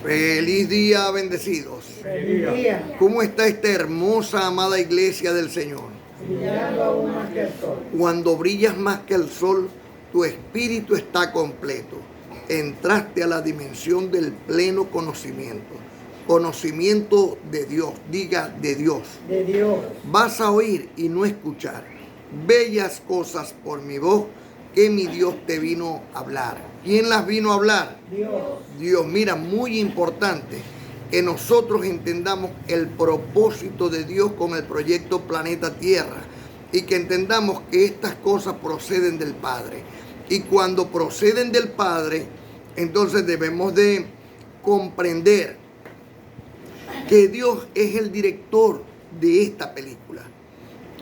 Feliz día, bendecidos. Feliz día. ¿Cómo está esta hermosa, amada iglesia del Señor? Brillando aún más que el sol. Cuando brillas más que el sol, tu espíritu está completo. Entraste a la dimensión del pleno conocimiento. Conocimiento de Dios. Diga de Dios. De Dios. Vas a oír y no escuchar bellas cosas por mi voz que mi Dios te vino a hablar. ¿Quién las vino a hablar? Dios. Dios. Mira, muy importante que nosotros entendamos el propósito de Dios con el proyecto Planeta Tierra y que entendamos que estas cosas proceden del Padre. Y cuando proceden del Padre, entonces debemos de comprender que Dios es el director de esta película.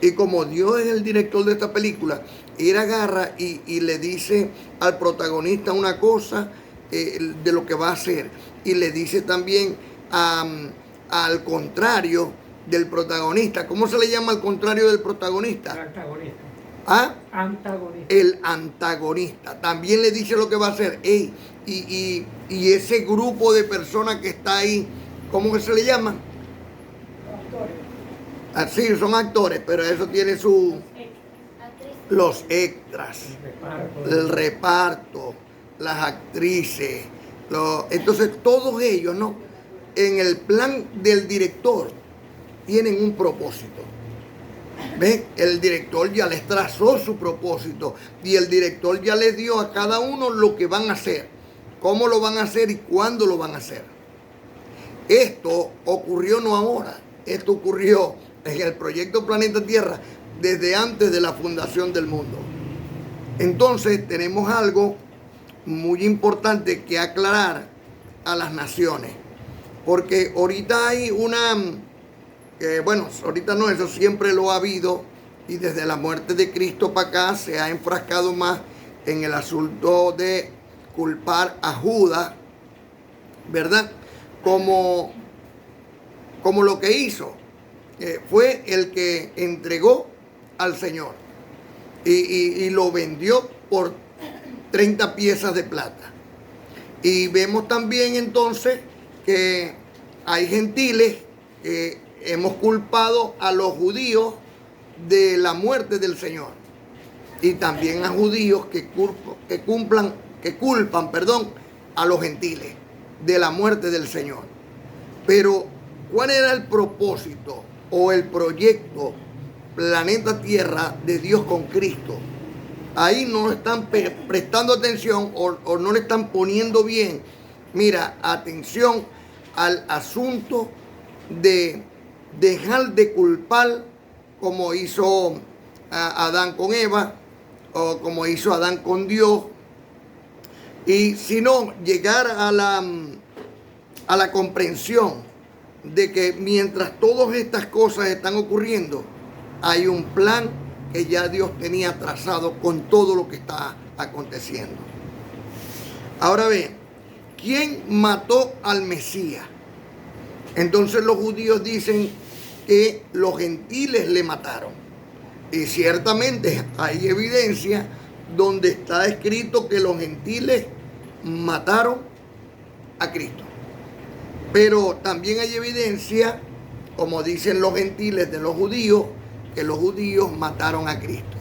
Y como Dios es el director de esta película, Él agarra y le dice al protagonista una cosa de lo que va a hacer. Y le dice también al contrario del protagonista. ¿Cómo se le llama al contrario del protagonista? El antagonista. ¿Ah? Antagonista. El antagonista. También le dice lo que va a hacer. Ey, y ese grupo de personas que está ahí, ¿cómo que se le llama? Así, son actores, pero eso tiene los extras, el reparto, las actrices, entonces todos ellos, ¿no? En el plan del director tienen un propósito. ¿Ven? El director ya les trazó su propósito y el director ya les dio a cada uno lo que van a hacer, cómo lo van a hacer y cuándo lo van a hacer. Esto ocurrió no ahora, esto ocurrió en el proyecto Planeta Tierra desde antes de la fundación del mundo. Entonces tenemos algo muy importante que aclarar a las naciones, porque ahorita hay ahorita no, eso siempre lo ha habido y desde la muerte de Cristo para acá se ha enfrascado más en el asunto de culpar a Judas, ¿verdad? Como lo que hizo. Fue el que entregó al Señor y lo vendió por 30 piezas de plata. Y vemos también entonces que hay gentiles que hemos culpado a los judíos de la muerte del Señor y también a judíos que culpan a los gentiles de la muerte del Señor. Pero ¿cuál era el propósito o el proyecto Planeta Tierra de Dios con Cristo? Ahí no están prestando atención o no le están poniendo bien, mira, atención al asunto de dejar de culpar como hizo Adán con Eva o como hizo Adán con Dios, y sino llegar a la comprensión de que mientras todas estas cosas están ocurriendo, hay un plan que ya Dios tenía trazado con todo lo que está aconteciendo. Ahora bien, ¿quién mató al Mesías? Entonces los judíos dicen que los gentiles le mataron. Y ciertamente hay evidencia donde está escrito que los gentiles mataron a Cristo. Pero también hay evidencia, como dicen los gentiles de los judíos, que los judíos mataron a Cristo.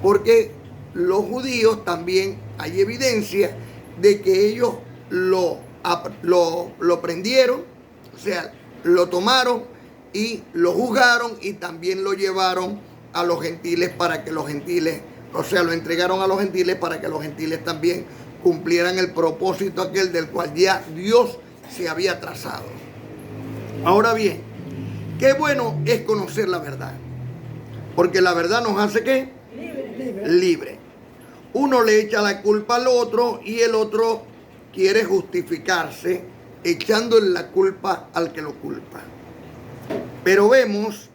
Porque los judíos también hay evidencia de que ellos lo prendieron, o sea, lo tomaron y lo juzgaron y también lo llevaron a los gentiles para que los gentiles, o sea, lo entregaron a los gentiles para que los gentiles también cumplieran el propósito aquel del cual ya Dios se había trazado. Ahora bien, qué bueno es conocer la verdad, porque la verdad nos hace ¿qué? Libre. Uno le echa la culpa al otro y el otro quiere justificarse echándole la culpa al que lo culpa. Pero vemos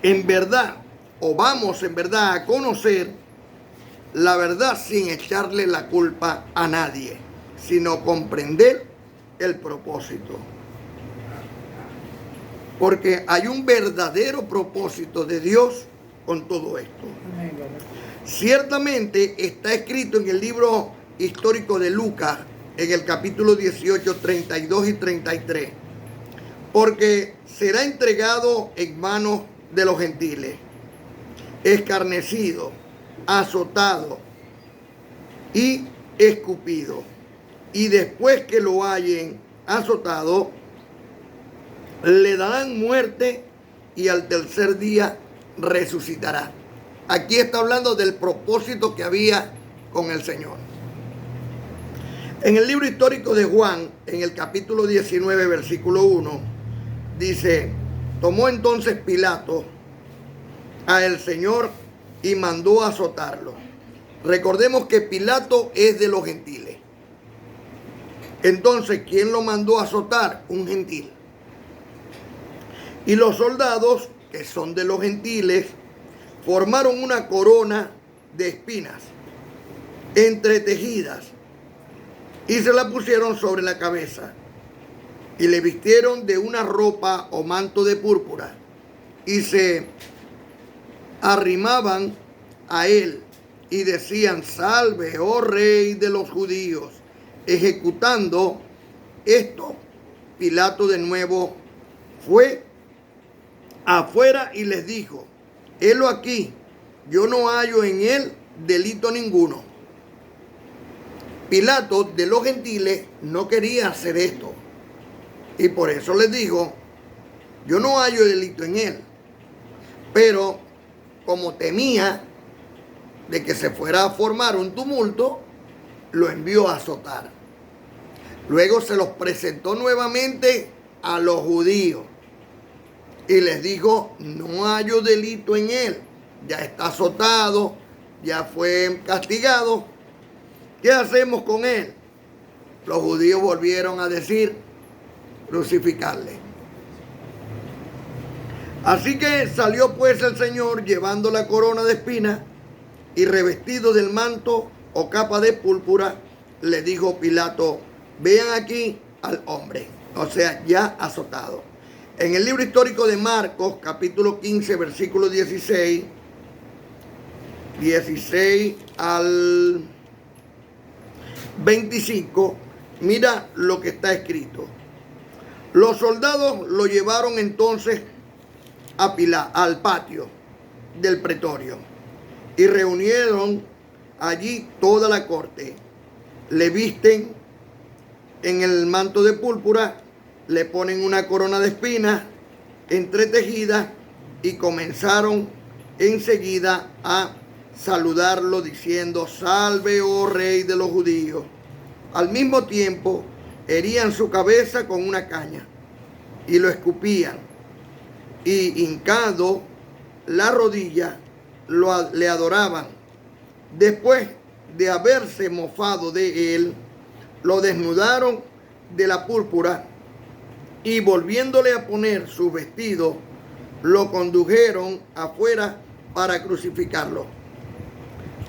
en verdad, o vamos en verdad a conocer la verdad sin echarle la culpa a nadie, sino comprender el propósito. Porque hay un verdadero propósito de Dios con todo esto. Ciertamente está escrito en el libro histórico de Lucas, en el capítulo 18, 32 y 33. Porque será entregado en manos de los gentiles, escarnecido, azotado y escupido. Y después que lo hayan azotado, le darán muerte y al tercer día resucitará. Aquí está hablando del propósito que había con el Señor. En el libro histórico de Juan, en el capítulo 19, versículo 1, dice: tomó entonces Pilato a el Señor y mandó azotarlo. Recordemos que Pilato es de los gentiles. Entonces, ¿quién lo mandó a azotar? Un gentil. Y los soldados, que son de los gentiles, formaron una corona de espinas entretejidas y se la pusieron sobre la cabeza y le vistieron de una ropa o manto de púrpura y se arrimaban a él y decían: salve, oh rey de los judíos. Ejecutando esto, Pilato de nuevo fue afuera y les dijo: helo aquí, yo no hallo en él delito ninguno. Pilato de los gentiles no quería hacer esto y por eso les dijo: yo no hallo delito en él. Pero como temía de que se fuera a formar un tumulto, lo envió a azotar. Luego se los presentó nuevamente a los judíos y les dijo: no hallo delito en él, ya está azotado, ya fue castigado, ¿qué hacemos con él? Los judíos volvieron a decir: crucificarle. Así que salió pues el Señor llevando la corona de espinas y revestido del manto o capa de púrpura. Le dijo Pilato: vean aquí al hombre, o sea, ya azotado. En el libro histórico de Marcos, capítulo 15, versículo 16 al 25, mira lo que está escrito. Los soldados lo llevaron entonces al patio del pretorio y reunieron allí toda la corte. Le visten en el manto de púrpura, le ponen una corona de espinas entretejidas y comenzaron enseguida a saludarlo diciendo: salve, oh rey de los judíos. Al mismo tiempo herían su cabeza con una caña y lo escupían, y hincado la rodilla le adoraban. Después de haberse mofado de él, lo desnudaron de la púrpura y volviéndole a poner su vestido, lo condujeron afuera para crucificarlo.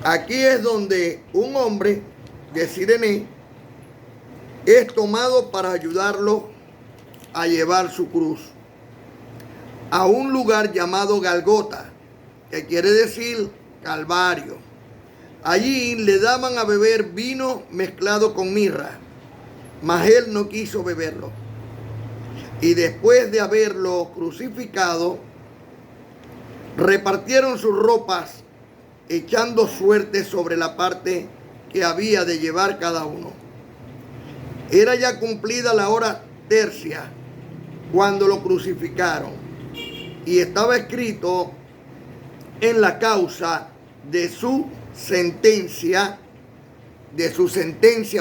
Aquí es donde un hombre de Cirene es tomado para ayudarlo a llevar su cruz a un lugar llamado Galgota, que quiere decir Calvario. Allí le daban a beber vino mezclado con mirra, mas él no quiso beberlo. Y después de haberlo crucificado, repartieron sus ropas, echando suerte sobre la parte que había de llevar cada uno. Era ya cumplida la hora tercia cuando lo crucificaron, y estaba escrito en la causa de su sentencia,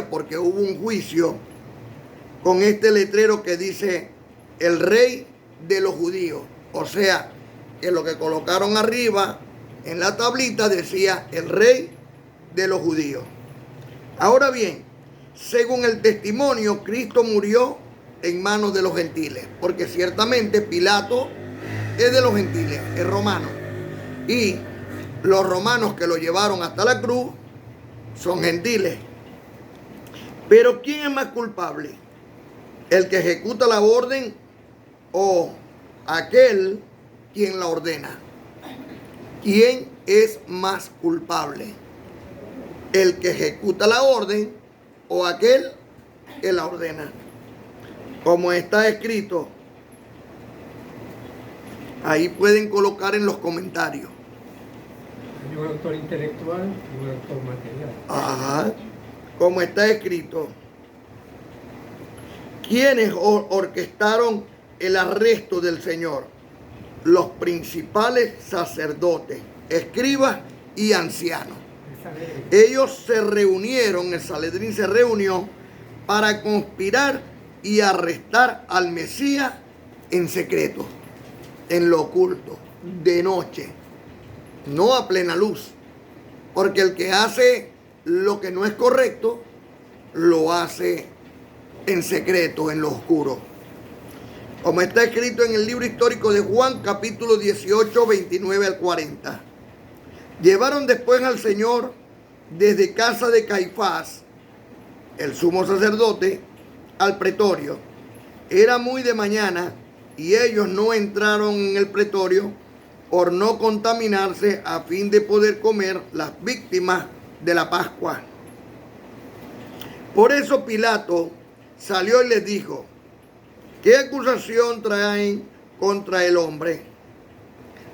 porque hubo un juicio, con este letrero que dice: el rey de los judíos. O sea, que lo que colocaron arriba en la tablita decía: el rey de los judíos. Ahora bien, según el testimonio, Cristo murió en manos de los gentiles, porque ciertamente Pilato es de los gentiles, es romano, y los romanos que lo llevaron hasta la cruz son gentiles. Pero ¿quién es más culpable? ¿El que ejecuta la orden o aquel quien la ordena? ¿Quién es más culpable? ¿El que ejecuta la orden o aquel Él la ordena. Como está escrito, ahí pueden colocar en los comentarios. Hay un autor intelectual y un autor material. Ajá. Como está escrito, ¿quiénes orquestaron el arresto del Señor? Los principales sacerdotes, escribas y ancianos. Ellos se reunieron, el Sanedrín se reunió para conspirar y arrestar al Mesías en secreto, en lo oculto, de noche, no a plena luz. Porque el que hace lo que no es correcto, lo hace en secreto, en lo oscuro. Como está escrito en el libro histórico de Juan, capítulo 18, 29 al 40. Llevaron después al Señor desde casa de Caifás, el sumo sacerdote, al pretorio. Era muy de mañana y ellos no entraron en el pretorio por no contaminarse a fin de poder comer las víctimas de la Pascua. Por eso Pilato salió y les dijo: ¿qué acusación traen contra el hombre?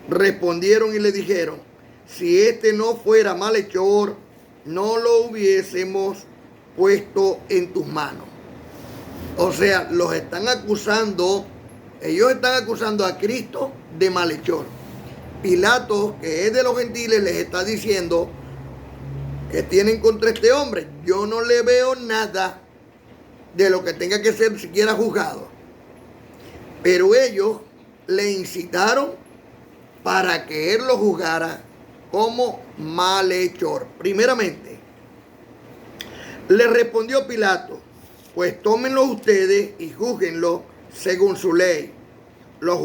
Respondieron y le dijeron: si este no fuera malhechor, no lo hubiésemos puesto en tus manos. O sea, los están acusando, ellos están acusando a Cristo de malhechor. Pilato, que es de los gentiles, les está diciendo que tienen contra este hombre. Yo no le veo nada de lo que tenga que ser siquiera juzgado. Pero ellos le incitaron para que él lo juzgara como malhechor. Primeramente, le respondió Pilato: pues tómenlo ustedes y júzguenlo según su ley. Los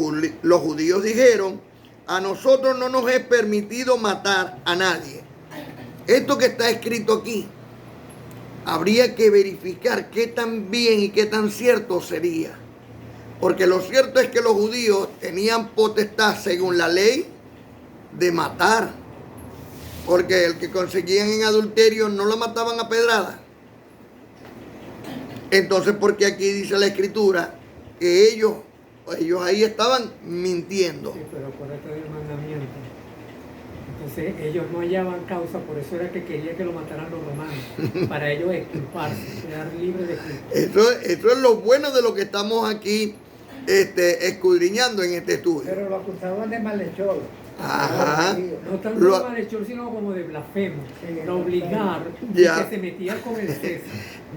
judíos dijeron: a nosotros no nos es permitido matar a nadie. Esto que está escrito aquí, habría que verificar qué tan bien y qué tan cierto sería. Porque lo cierto es que los judíos tenían potestad, según la ley, de matar. Porque el que conseguían en adulterio no lo mataban a pedrada. Entonces, porque aquí dice la escritura que ellos ahí estaban mintiendo. Sí, pero acuérdate del mandamiento. Entonces ellos no hallaban causa, por eso era que quería que lo mataran los romanos, para ellos exculparse, quedar libres de culpa. Eso es lo bueno de lo que estamos aquí escudriñando en este estudio. Pero lo acusaban de malhechor. Ajá. No tanto de malhechor, sino como de blasfemo, de obligar, Ya. que se metía con el César.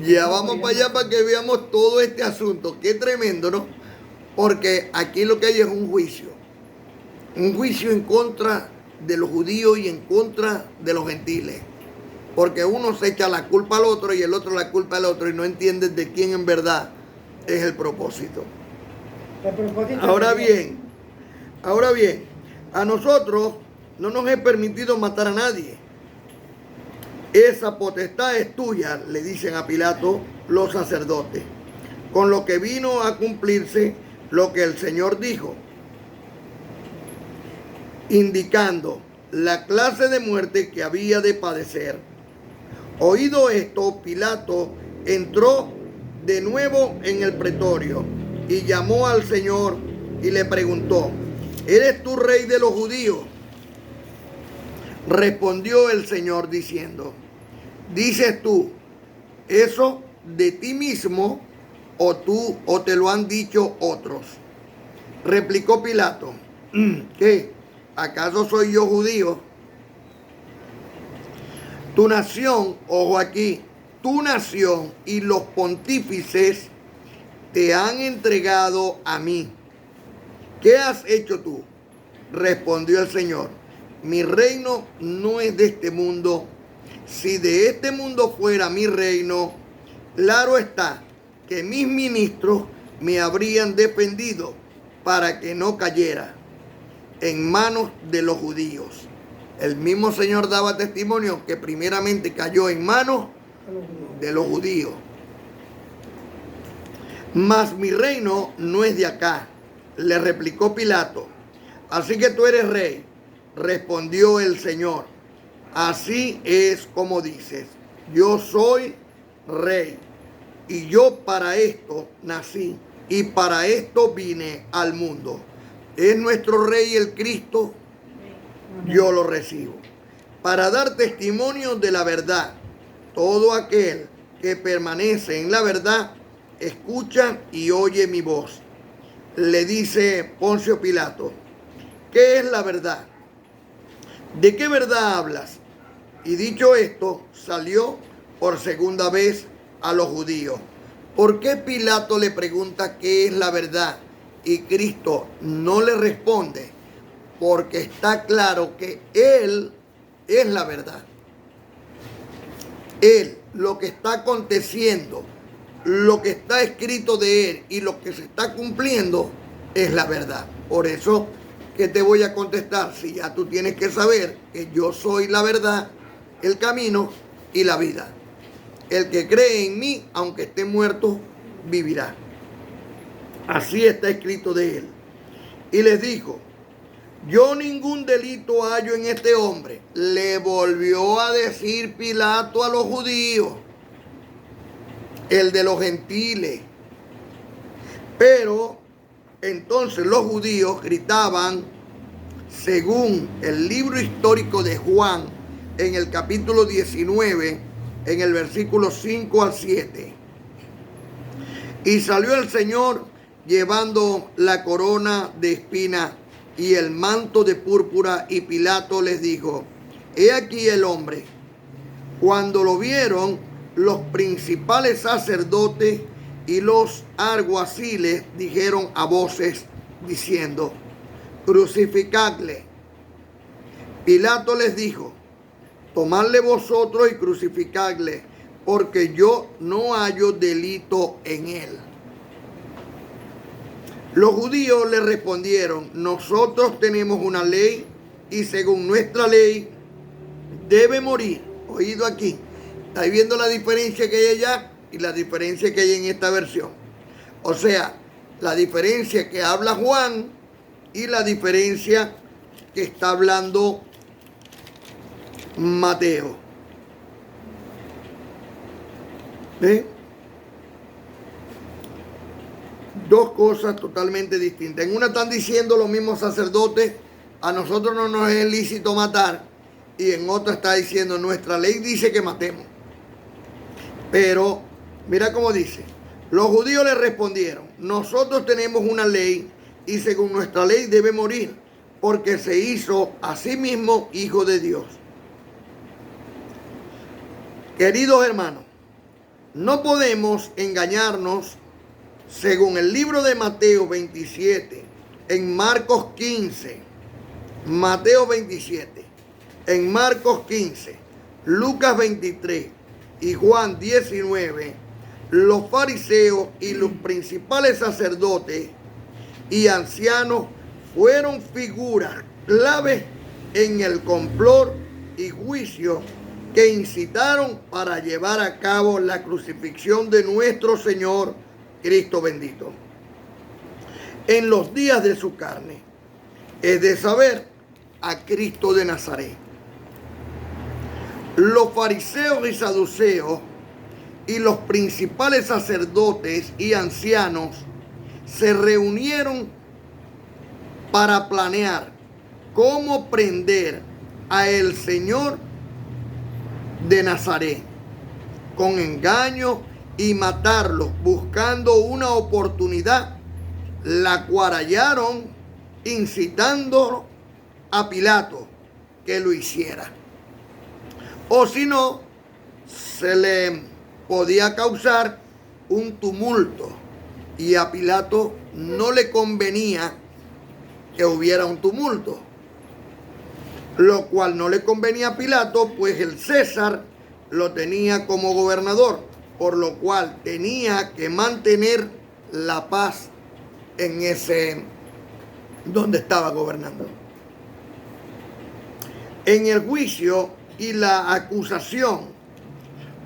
Ya vamos para allá para que veamos todo este asunto. Qué tremendo, ¿no? Porque aquí lo que hay es un juicio. Un juicio en contra de los judíos y en contra de los gentiles. Porque uno se echa la culpa al otro y el otro la culpa al otro y no entienden de quién en verdad es el propósito. Ahora bien, a nosotros no nos es permitido matar a nadie. Esa potestad es tuya, le dicen a Pilato los sacerdotes, con lo que vino a cumplirse lo que el Señor dijo, indicando la clase de muerte que había de padecer. Oído esto, Pilato entró de nuevo en el pretorio y llamó al Señor y le preguntó: ¿eres tú rey de los judíos? Respondió el Señor diciendo: ¿dices tú eso de ti mismo o te lo han dicho otros? Replicó Pilato: ¿qué? ¿Acaso soy yo judío? Tu nación, ojo aquí, tu nación y los pontífices te han entregado a mí. ¿Qué has hecho tú? Respondió el Señor: mi reino no es de este mundo. Si de este mundo fuera mi reino, claro está que mis ministros me habrían defendido para que no cayera en manos de los judíos. El mismo Señor daba testimonio que primeramente cayó en manos de los judíos. Mas mi reino no es de acá, le replicó Pilato. Así que tú eres rey. Respondió el Señor: así es como dices, yo soy rey. y yo para esto nací y para esto vine al mundo. Es nuestro Rey el Cristo, yo lo recibo. Para dar testimonio de la verdad, todo aquel que permanece en la verdad, escucha y oye mi voz. Le dice Poncio Pilato, ¿qué es la verdad? ¿De qué verdad hablas? Y dicho esto, salió por segunda vez a los judíos. ¿Por qué Pilato le pregunta qué es la verdad? Y Cristo no le responde, porque está claro que Él es la verdad. Él, lo que está aconteciendo, lo que está escrito de Él y lo que se está cumpliendo es la verdad. Por eso que te voy a contestar, si ya tú tienes que saber que yo soy la verdad, el camino y la vida. El que cree en mí, aunque esté muerto, vivirá. Así está escrito de Él. Y les dijo, yo ningún delito hallo en este hombre. Le volvió a decir Pilato a los judíos, el de los gentiles. Pero entonces los judíos gritaban, según el libro histórico de Juan, en el capítulo 19, en el versículo 5 al 7. Y salió el Señor llevando la corona de espinas y el manto de púrpura, y Pilato les dijo, he aquí el hombre. Cuando lo vieron, los principales sacerdotes y los alguaciles dijeron a voces, diciendo, crucificadle. Pilato les dijo, tomadle vosotros y crucificadle, porque yo no hallo delito en él. Los judíos le respondieron, nosotros tenemos una ley y según nuestra ley debe morir. Oído aquí, ¿estáis viendo la diferencia que hay allá y la diferencia que hay en esta versión? O sea, la diferencia que habla Juan y la diferencia que está hablando Mateo. ¿Ve? Dos cosas totalmente distintas. En una están diciendo los mismos sacerdotes, a nosotros no nos es lícito matar, y en otra está diciendo, nuestra ley dice que matemos. Pero mira cómo dice, los judíos le respondieron, nosotros tenemos una ley y según nuestra ley debe morir, porque se hizo a sí mismo hijo de Dios. Queridos hermanos, no podemos engañarnos. Según el libro de Mateo 27, en Marcos 15, Mateo 27, en Marcos 15, Lucas 23 y Juan 19, los fariseos y los principales sacerdotes y ancianos fueron figuras clave en el complot y juicio que incitaron para llevar a cabo la crucifixión de nuestro Señor Cristo bendito, en los días de su carne, es de saber, a Cristo de Nazaret. Los fariseos y saduceos y los principales sacerdotes y ancianos se reunieron para planear cómo prender a el Señor de Nazaret con engaño y matarlo, buscando una oportunidad, la cual hallaron incitando a Pilato que lo hiciera. O si no, se le podía causar un tumulto y a Pilato no le convenía que hubiera un tumulto, lo cual no le convenía a Pilato, pues el César lo tenía como gobernador, por lo cual tenía que mantener la paz en ese donde estaba gobernando. En el juicio y la acusación,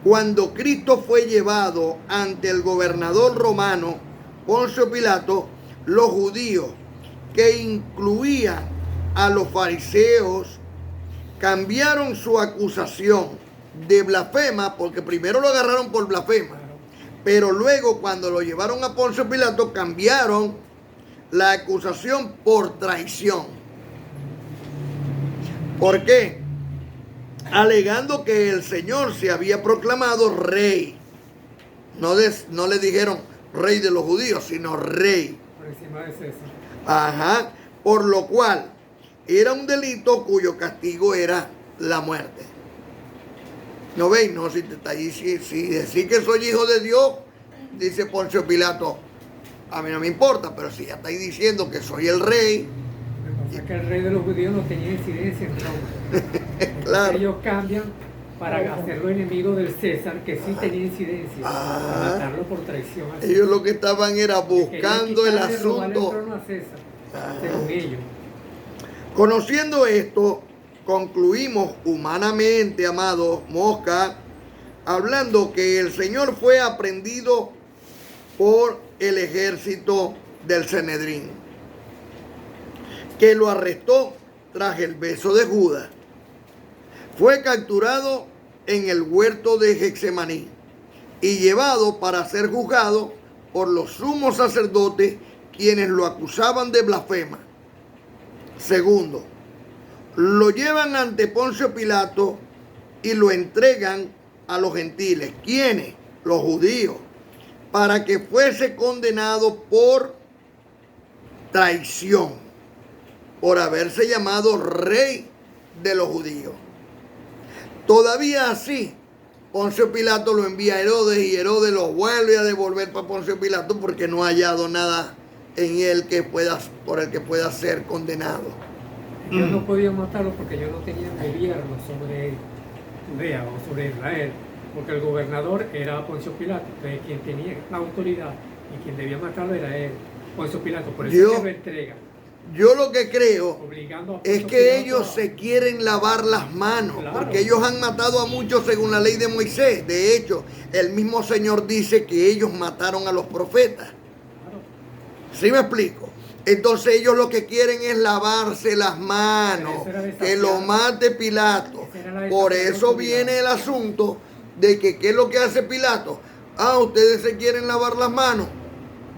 cuando Cristo fue llevado ante el gobernador romano Poncio Pilato, los judíos, que incluían a los fariseos, cambiaron su acusación de blasfema, porque primero lo agarraron por blasfema, Pero luego, cuando lo llevaron a Poncio Pilato, cambiaron la acusación por traición. ¿Por qué? Alegando que el Señor se había proclamado rey. No le dijeron rey de los judíos, sino rey. Por encima de César. Ajá. Por lo cual era un delito cuyo castigo era la muerte. ¿No veis? No, si decís que soy hijo de Dios, dice Poncio Pilato, a mí no me importa, pero si ya estáis diciendo que soy el rey. Lo que pasa es que el rey de los judíos no tenía incidencia en Roma. Claro. Ellos cambian para hacerlo enemigo del César, que sí tenía incidencia, para matarlo por traición. Ellos lo que estaban era buscando el asunto. A César, según ellos. Conociendo esto, concluimos humanamente, amados, Mosca, hablando que el Señor fue aprehendido por el ejército del Sanedrín, que lo arrestó tras el beso de Judas. Fue capturado en el huerto de Getsemaní y llevado para ser juzgado por los sumos sacerdotes, quienes lo acusaban de blasfema. Segundo, lo llevan ante Poncio Pilato y lo entregan a los gentiles. ¿Quiénes? Los judíos, para que fuese condenado por traición, por haberse llamado rey de los judíos. Todavía así, Poncio Pilato lo envía a Herodes y Herodes lo vuelve a devolver para Poncio Pilato porque no ha hallado nada en él por el que pueda ser condenado. Ellos no podían matarlo porque ellos no tenían gobierno sobre Judea o sobre Israel, porque el gobernador era Poncio Pilato, entonces quien tenía la autoridad y quien debía matarlo era él, Poncio Pilato, por eso se lo entrega. Yo lo que creo es que Pilato ellos se quieren lavar las manos, claro, porque ellos han matado a muchos según la ley de Moisés. De hecho, el mismo Señor dice que ellos mataron a los profetas. claro. ¿Sí me explico? Entonces ellos lo que quieren es lavarse las manos, que lo mate Pilato. Por eso viene el asunto de que ¿qué es lo que hace Pilato? Ah, ustedes se quieren lavar las manos,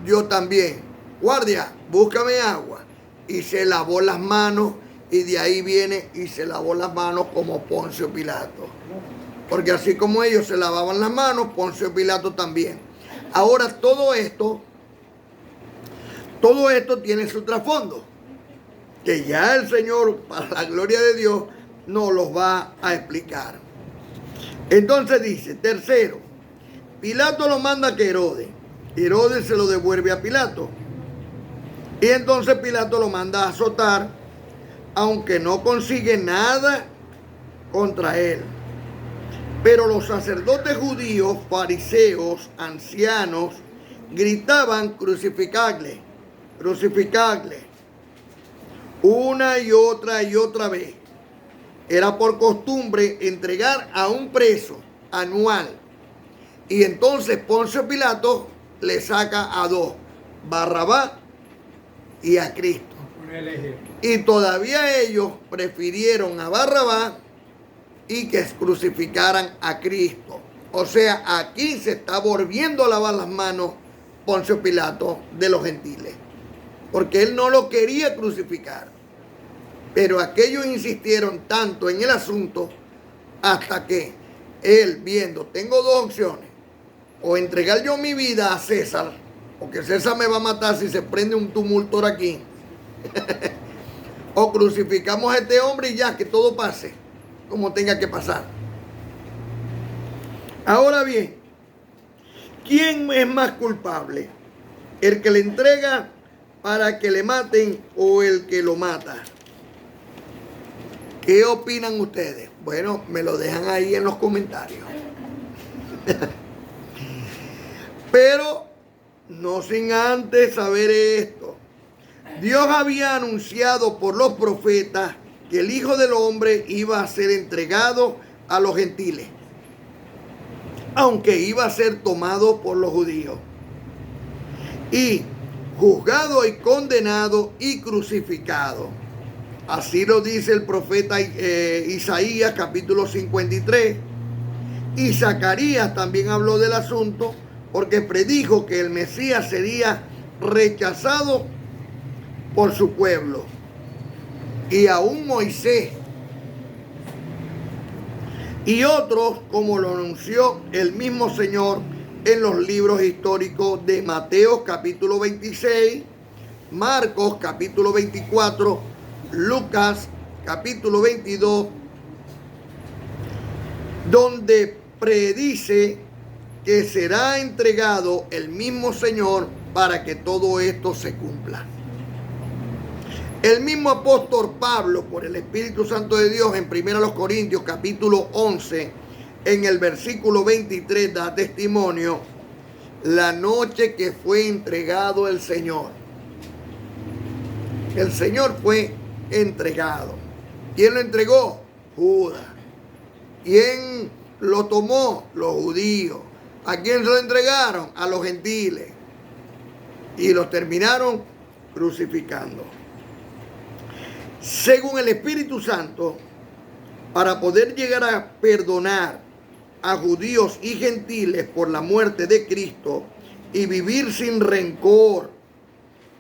yo también. Guardia, búscame agua. Y se lavó las manos y de ahí viene y se lavó las manos como Poncio Pilato. Porque así como ellos se lavaban las manos, Poncio Pilato también. Ahora todo esto tiene su trasfondo, que ya el Señor, para la gloria de Dios, nos los va a explicar. Entonces dice, tercero, Pilato lo manda a que Herodes. Herodes se lo devuelve a Pilato. Y entonces Pilato lo manda a azotar, aunque no consigue nada contra él. Pero los sacerdotes judíos, fariseos, ancianos, gritaban crucificadle, crucificadle, una y otra vez. Era por costumbre entregar a un preso anual. Y entonces Poncio Pilato le saca a dos, Barrabás y a Cristo. Y todavía ellos prefirieron a Barrabás y que crucificaran a Cristo. O sea, aquí se está volviendo a lavar las manos Poncio Pilato de los gentiles, porque él no lo quería crucificar. Pero aquellos insistieron tanto en el asunto hasta que él, viendo, tengo dos opciones: o entregar yo mi vida a César, porque César me va a matar si se prende un tumulto aquí, o crucificamos a este hombre y ya, que todo pase como tenga que pasar. Ahora bien, ¿quién es más culpable? ¿El que le entrega para que le maten o el que lo mata? ¿Qué opinan ustedes? Bueno, me lo dejan ahí en los comentarios. Pero no sin antes saber esto. Dios había anunciado por los profetas que el Hijo del Hombre iba a ser entregado a los gentiles, aunque iba a ser tomado por los judíos, y juzgado y condenado y crucificado. Así lo dice el profeta Isaías, capítulo 53. Y Zacarías también habló del asunto porque predijo que el Mesías sería rechazado por su pueblo. Y aún Moisés y otros, como lo anunció el mismo Señor en los libros históricos de Mateo capítulo 26, Marcos capítulo 24, Lucas capítulo 22, donde predice que será entregado el mismo Señor para que todo esto se cumpla. El mismo apóstol Pablo, por el Espíritu Santo de Dios, en 1 Corintios capítulo 11, en el versículo 23, da testimonio: la noche que fue entregado el Señor. El Señor fue entregado. ¿Quién lo entregó? Judas. ¿Quién lo tomó? Los judíos. ¿A quién se lo entregaron? A los gentiles. Y los terminaron crucificando. Según el Espíritu Santo, para poder llegar a perdonar a judíos y gentiles por la muerte de Cristo y vivir sin rencor,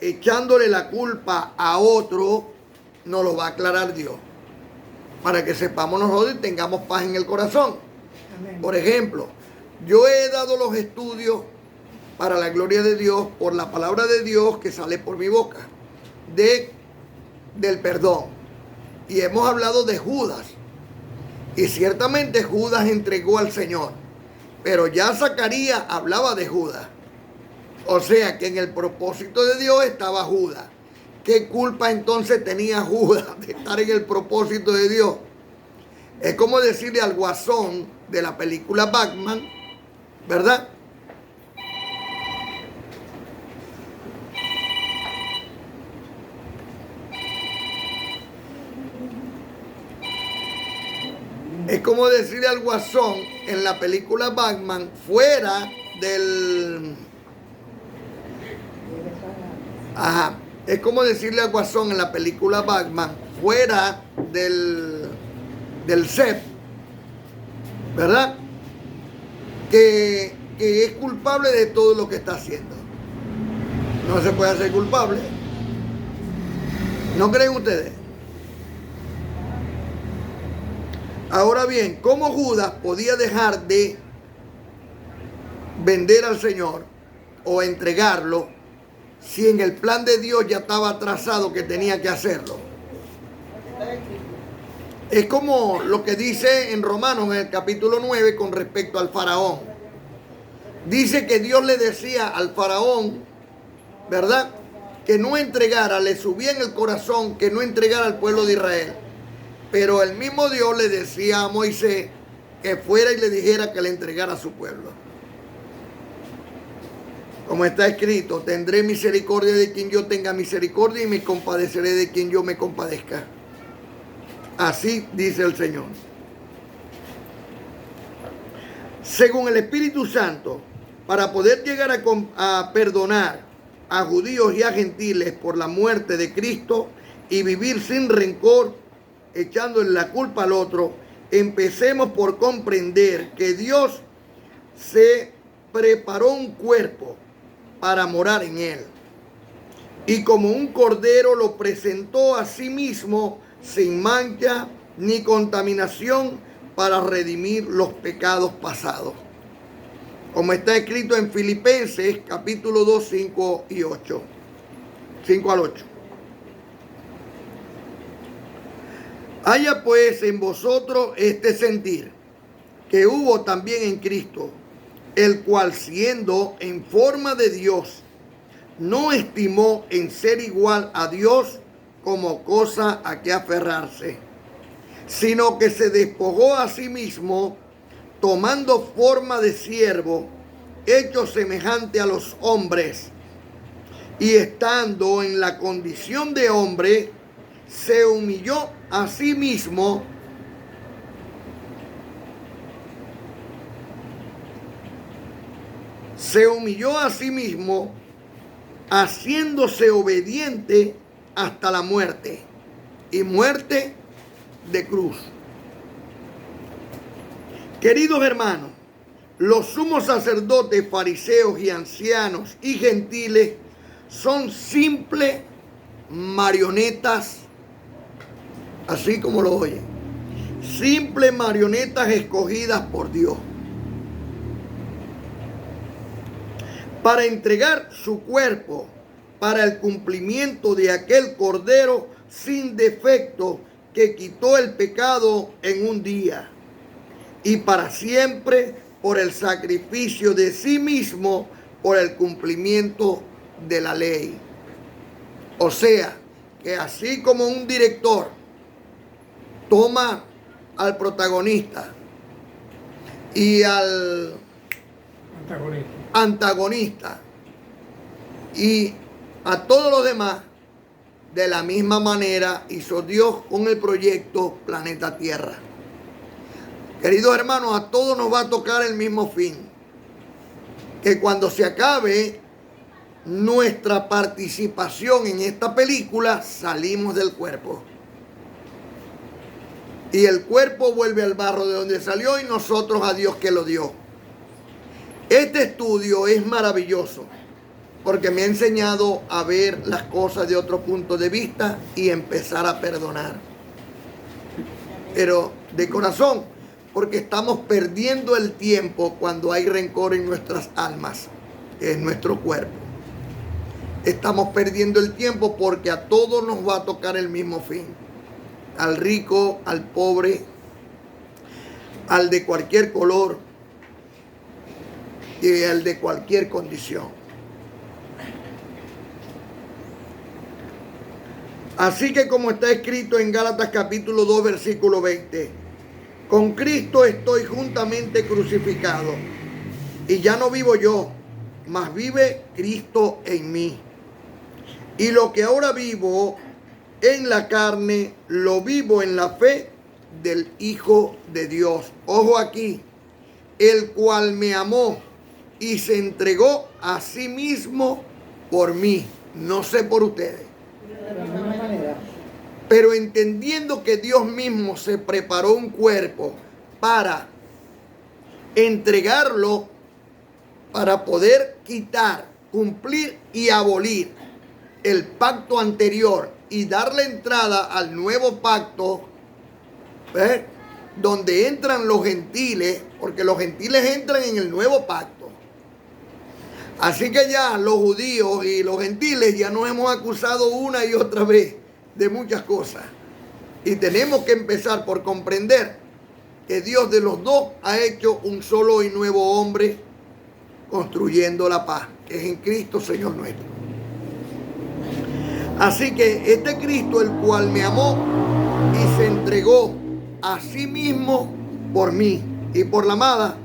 echándole la culpa a otro, nos lo va a aclarar Dios, para que sepamos nosotros y tengamos paz en el corazón. Amén. Por ejemplo, yo he dado los estudios para la gloria de Dios por la palabra de Dios que sale por mi boca del perdón, y hemos hablado de Judas, y ciertamente Judas entregó al Señor, pero ya Zacarías hablaba de Judas, o sea que en el propósito de Dios estaba Judas. ¿Qué culpa entonces tenía Judas de estar en el propósito de Dios? Es como decirle al Guasón de la película Batman, ¿verdad? Es como decirle al Guasón en la película Batman, fuera del... Ajá. Es como decirle al Guasón en la película Batman, fuera del set, ¿verdad? Que es culpable de todo lo que está haciendo. No se puede hacer culpable. ¿No creen ustedes? Ahora bien, ¿cómo Judas podía dejar de vender al Señor o entregarlo si en el plan de Dios ya estaba trazado que tenía que hacerlo? Es como lo que dice en Romanos en el capítulo 9 con respecto al faraón. Dice que Dios le decía al faraón, ¿verdad?, que no entregara, le subía en el corazón que no entregara al pueblo de Israel. Pero el mismo Dios le decía a Moisés que fuera y le dijera que le entregara a su pueblo. Como está escrito, tendré misericordia de quien yo tenga misericordia y me compadeceré de quien yo me compadezca. Así dice el Señor. Según el Espíritu Santo, para poder llegar a perdonar a judíos y a gentiles por la muerte de Cristo y vivir sin rencor, echándole la culpa al otro, empecemos por comprender que Dios se preparó un cuerpo para morar en él, y como un cordero lo presentó a sí mismo sin mancha ni contaminación para redimir los pecados pasados, como está escrito en Filipenses capítulo 2, 5 y 8, 5 al 8. Haya pues en vosotros este sentir que hubo también en Cristo, el cual siendo en forma de Dios, no estimó en ser igual a Dios como cosa a que aferrarse, sino que se despojó a sí mismo, tomando forma de siervo, hecho semejante a los hombres, y estando en la condición de hombre, se humilló a sí mismo, haciéndose obediente hasta la muerte, y muerte de cruz. Queridos hermanos, los sumos sacerdotes, fariseos y ancianos y gentiles son simples marionetas, así como lo oyen, simples marionetas escogidas por Dios para entregar su cuerpo para el cumplimiento de aquel cordero sin defecto que quitó el pecado en un día y para siempre por el sacrificio de sí mismo por el cumplimiento de la ley. O sea, que así como un director toma al protagonista y al antagonista y a todos los demás, de la misma manera hizo Dios con el proyecto Planeta Tierra. Queridos hermanos, a todos nos va a tocar el mismo fin. Que cuando se acabe nuestra participación en esta película, salimos del cuerpo. Y el cuerpo vuelve al barro de donde salió y nosotros a Dios que lo dio. Este estudio es maravilloso porque me ha enseñado a ver las cosas de otro punto de vista y empezar a perdonar. Pero de corazón, porque estamos perdiendo el tiempo cuando hay rencor en nuestras almas, en nuestro cuerpo. Estamos perdiendo el tiempo porque a todos nos va a tocar el mismo fin. Al rico, al pobre, al de cualquier color y al de cualquier condición. Así que como está escrito en Gálatas capítulo 2 versículo 20, con Cristo estoy juntamente crucificado y ya no vivo yo, mas vive Cristo en mí. Y lo que ahora vivo en la carne, lo vivo en la fe del Hijo de Dios. Ojo aquí, el cual me amó y se entregó a sí mismo por mí. No sé por ustedes. Pero entendiendo que Dios mismo se preparó un cuerpo para entregarlo, para poder quitar, cumplir y abolir el pacto anterior y darle entrada al nuevo pacto, ¿ves? Donde entran los gentiles, porque los gentiles entran en el nuevo pacto. Así que ya los judíos y los gentiles ya nos hemos acusado una y otra vez de muchas cosas. Y tenemos que empezar por comprender que Dios de los dos ha hecho un solo y nuevo hombre construyendo la paz, que es en Cristo Señor nuestro. Así que este Cristo, el cual me amó y se entregó a sí mismo por mí y por la amada,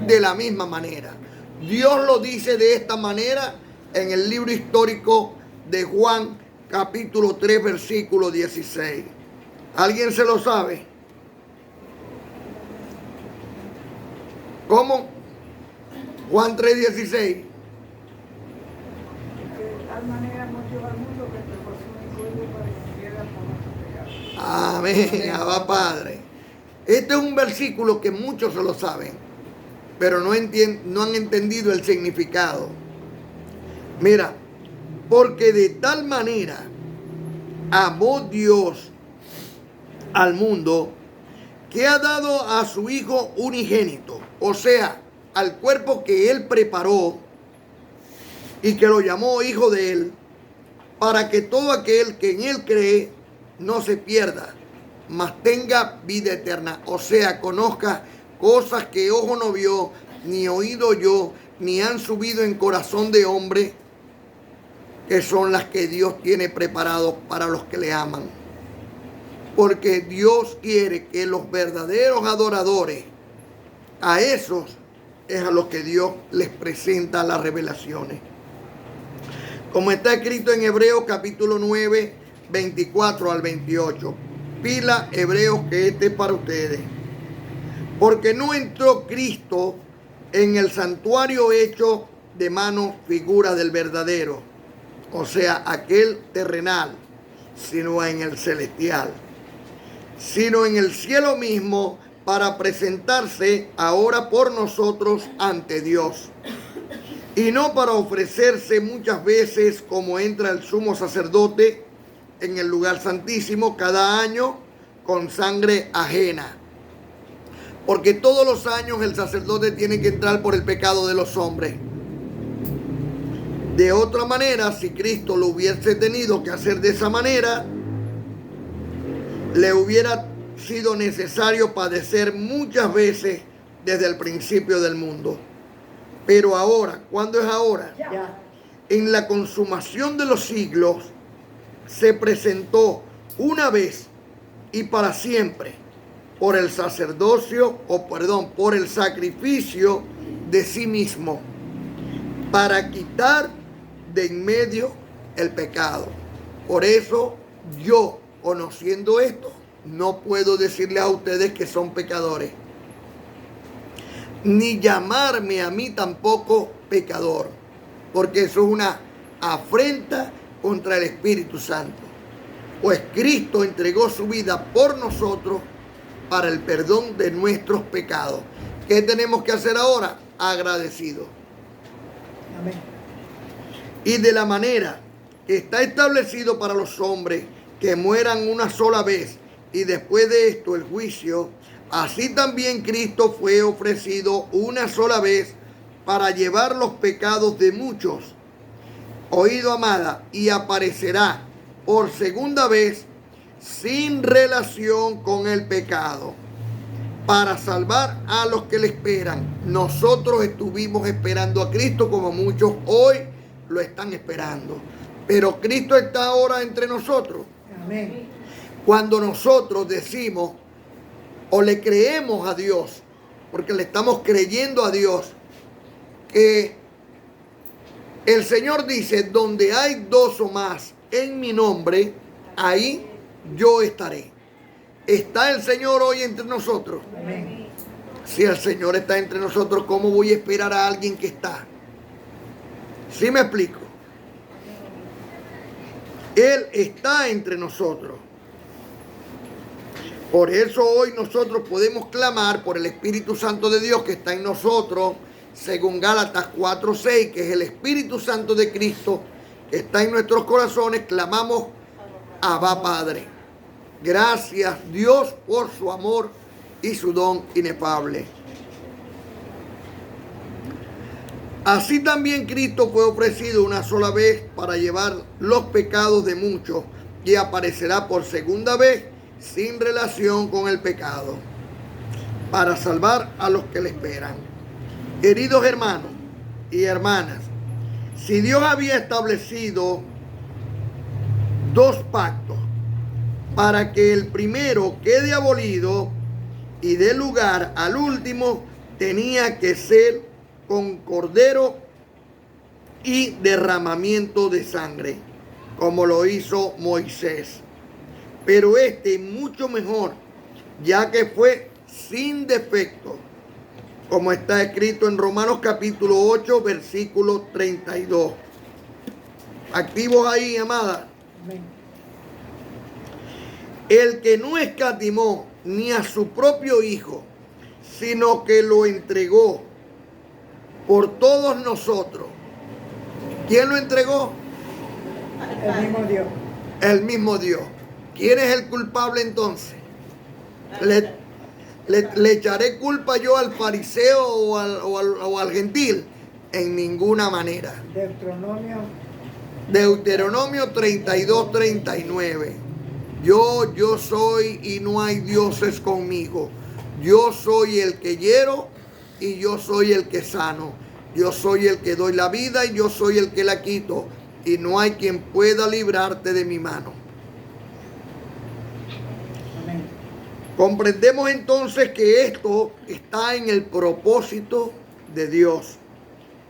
de la misma manera. Dios lo dice de esta manera en el libro histórico de Juan, capítulo 3, versículo 16. ¿Alguien se lo sabe? ¿Cómo? Juan 3, 16. De tal manera amó Dios al mundo que entregó su único hijo para que muriera por nuestros pecados. Amén, Abba Padre. Este es un versículo que muchos se lo saben, pero no han entendido el significado. Mira, porque de tal manera amó Dios al mundo que ha dado a su Hijo unigénito, o sea, al cuerpo que Él preparó y que lo llamó Hijo de Él, para que todo aquel que en Él cree no se pierda, mas tenga vida eterna, o sea, conozca cosas que ojo no vio, ni oído yo, ni han subido en corazón de hombre, que son las que Dios tiene preparado para los que le aman. Porque Dios quiere que los verdaderos adoradores, a esos es a los que Dios les presenta las revelaciones. Como está escrito en Hebreos capítulo 9, 24 al 28. Pila, Hebreos, que este es para ustedes. Porque no entró Cristo en el santuario hecho de mano figura del verdadero, o sea, aquel terrenal, sino en el celestial, sino en el cielo mismo, para presentarse ahora por nosotros ante Dios. Y no para ofrecerse muchas veces como entra el sumo sacerdote en el lugar santísimo cada año con sangre ajena. Porque todos los años el sacerdote tiene que entrar por el pecado de los hombres. De otra manera, si Cristo lo hubiese tenido que hacer de esa manera, le hubiera sido necesario padecer muchas veces desde el principio del mundo. Pero ahora, ¿cuándo es ahora? Ya. En la consumación de los siglos, se presentó una vez y para siempre por el sacerdocio, por el sacrificio de sí mismo, para quitar de en medio el pecado. Por eso yo, conociendo esto, no puedo decirles a ustedes que son pecadores, ni llamarme a mí tampoco pecador, porque eso es una afrenta contra el Espíritu Santo. Pues Cristo entregó su vida por nosotros para el perdón de nuestros pecados. ¿Qué tenemos que hacer ahora? Agradecidos. Amén. Y de la manera que está establecido para los hombres que mueran una sola vez y después de esto el juicio, así también Cristo fue ofrecido una sola vez para llevar los pecados de muchos. Oído, amada, y aparecerá por segunda vez sin relación con el pecado, para salvar a los que le esperan. Nosotros estuvimos esperando a Cristo como muchos hoy lo están esperando. Pero Cristo está ahora entre nosotros. Amén. Cuando nosotros decimos o le creemos a Dios, porque le estamos creyendo a Dios, que el Señor dice, donde hay dos o más en mi nombre, ahí yo estaré. ¿Está el Señor hoy entre nosotros? Amén. Si el Señor está entre nosotros, ¿cómo voy a esperar a alguien que está? ¿Sí me explico? Él está entre nosotros. Por eso hoy nosotros podemos clamar por el Espíritu Santo de Dios que está en nosotros, según Gálatas 4:6, que es el Espíritu Santo de Cristo que está en nuestros corazones. Clamamos, Abba Padre. Gracias Dios por su amor y su don inefable. Así también Cristo fue ofrecido una sola vez para llevar los pecados de muchos y aparecerá por segunda vez sin relación con el pecado, para salvar a los que le esperan. Queridos hermanos y hermanas, si Dios había establecido dos pactos para que el primero quede abolido y dé lugar al último, tenía que ser con cordero y derramamiento de sangre, como lo hizo Moisés. Pero este mucho mejor, ya que fue sin defecto, como está escrito en Romanos capítulo 8, versículo 32. Activos ahí, amada. Amén. El que no escatimó ni a su propio Hijo, sino que lo entregó por todos nosotros. ¿Quién lo entregó? El mismo Dios. El mismo Dios. ¿Quién es el culpable entonces? ¿Le echaré culpa yo al fariseo o al gentil? En ninguna manera. Deuteronomio 32, 39. Yo soy y no hay dioses conmigo. Yo soy el que hiero y yo soy el que sano. Yo soy el que doy la vida y yo soy el que la quito. Y no hay quien pueda librarte de mi mano. Amén. Comprendemos entonces que esto está en el propósito de Dios.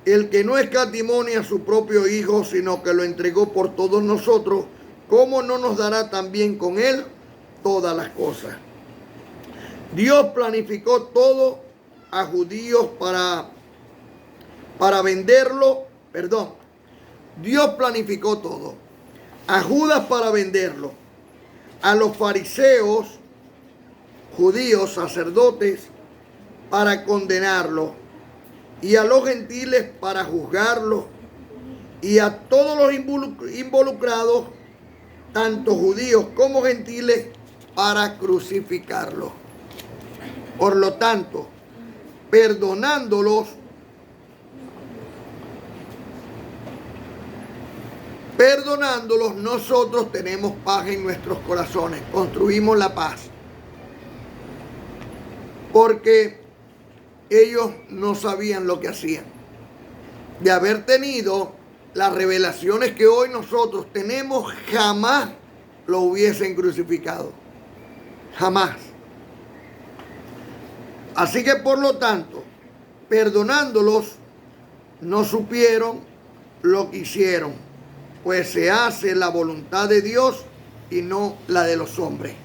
El que no escatimó ni a su propio Hijo, sino que lo entregó por todos nosotros, ¿cómo no nos dará también con él todas las cosas? Dios planificó todo a judíos para venderlo, Dios planificó todo. A Judas para venderlo, a los fariseos judíos, sacerdotes, para condenarlo, y a los gentiles para juzgarlo, y a todos los involucrados, tanto judíos como gentiles, para crucificarlo. Por lo tanto, perdonándolos, nosotros tenemos paz en nuestros corazones, construimos la paz. Porque ellos no sabían lo que hacían. De haber tenido las revelaciones que hoy nosotros tenemos, jamás lo hubiesen crucificado. Jamás. Así que por lo tanto, perdonándolos, no supieron lo que hicieron, pues se hace la voluntad de Dios y no la de los hombres.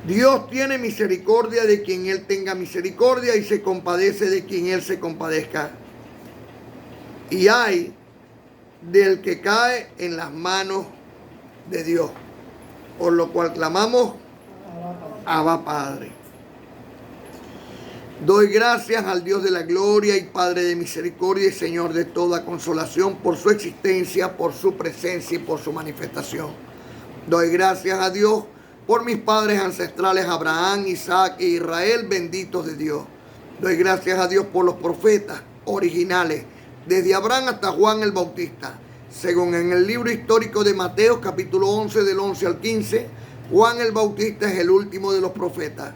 Dios tiene misericordia de quien Él tenga misericordia y se compadece de quien Él se compadezca. Y hay del que cae en las manos de Dios, por lo cual clamamos, Abba Padre. Doy gracias al Dios de la gloria y Padre de misericordia y Señor de toda consolación por su existencia, por su presencia y por su manifestación. Doy gracias a Dios por mis padres ancestrales Abraham, Isaac e Israel, benditos de Dios. Doy gracias a Dios por los profetas originales, desde Abraham hasta Juan el Bautista. Según en el libro histórico de Mateo, capítulo 11, del 11 al 15, Juan el Bautista es el último de los profetas.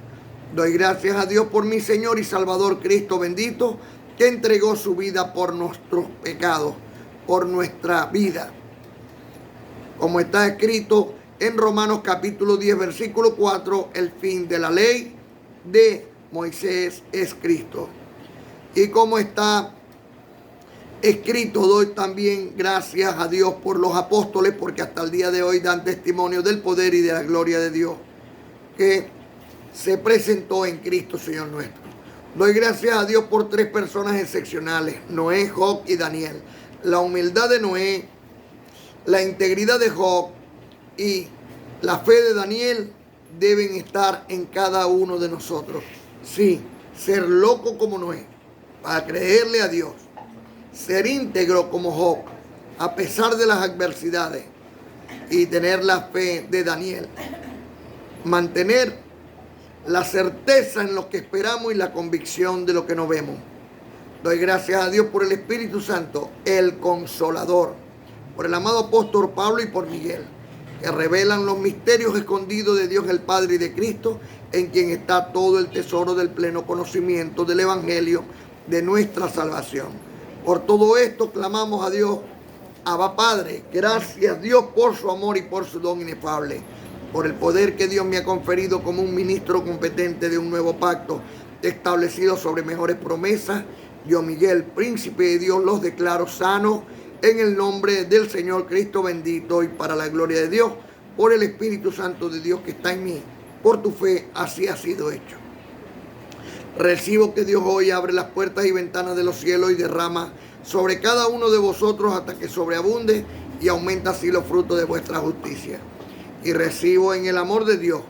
Doy gracias a Dios por mi Señor y Salvador Cristo bendito, que entregó su vida por nuestros pecados, por nuestra vida. Como está escrito en Romanos capítulo 10, versículo 4, el fin de la ley de Moisés es Cristo. Y como está escrito, doy también gracias a Dios por los apóstoles, porque hasta el día de hoy dan testimonio del poder y de la gloria de Dios que se presentó en Cristo Señor nuestro. Doy gracias a Dios por tres personas excepcionales: Noé, Job y Daniel. La humildad de Noé, la integridad de Job y la fe de Daniel deben estar en cada uno de nosotros. Sí, ser loco como Noé, para creerle a Dios. Ser íntegro como Job, a pesar de las adversidades. Y tener la fe de Daniel. Mantener la certeza en lo que esperamos y la convicción de lo que no vemos. Doy gracias a Dios por el Espíritu Santo, el Consolador, por el amado apóstol Pablo y por Miguel, que revelan los misterios escondidos de Dios el Padre y de Cristo, en quien está todo el tesoro del pleno conocimiento del Evangelio de nuestra salvación. Por todo esto clamamos a Dios, Abba Padre. Gracias Dios por su amor y por su don inefable, por el poder que Dios me ha conferido como un ministro competente de un nuevo pacto establecido sobre mejores promesas. Yo, Miguel, príncipe de Dios, los declaro sanos en el nombre del Señor Cristo bendito y para la gloria de Dios, por el Espíritu Santo de Dios que está en mí. Por tu fe así ha sido hecho. Recibo que Dios hoy abre las puertas y ventanas de los cielos y derrama sobre cada uno de vosotros hasta que sobreabunde y aumenta así los frutos de vuestra justicia. Y recibo en el amor de Dios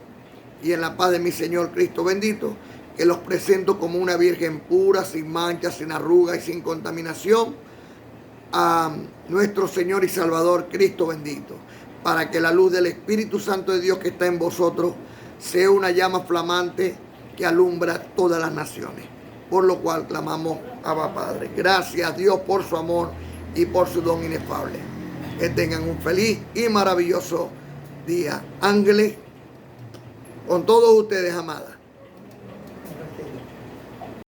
y en la paz de mi Señor Cristo bendito, que los presento como una virgen pura, sin mancha, sin arruga y sin contaminación, a nuestro Señor y Salvador Cristo bendito, para que la luz del Espíritu Santo de Dios que está en vosotros sea una llama flamante que alumbra todas las naciones. Por lo cual clamamos, Abba Padre. Gracias Dios por su amor y por su don inefable. Que tengan un feliz y maravilloso día. Ángeles, con todos ustedes, amadas.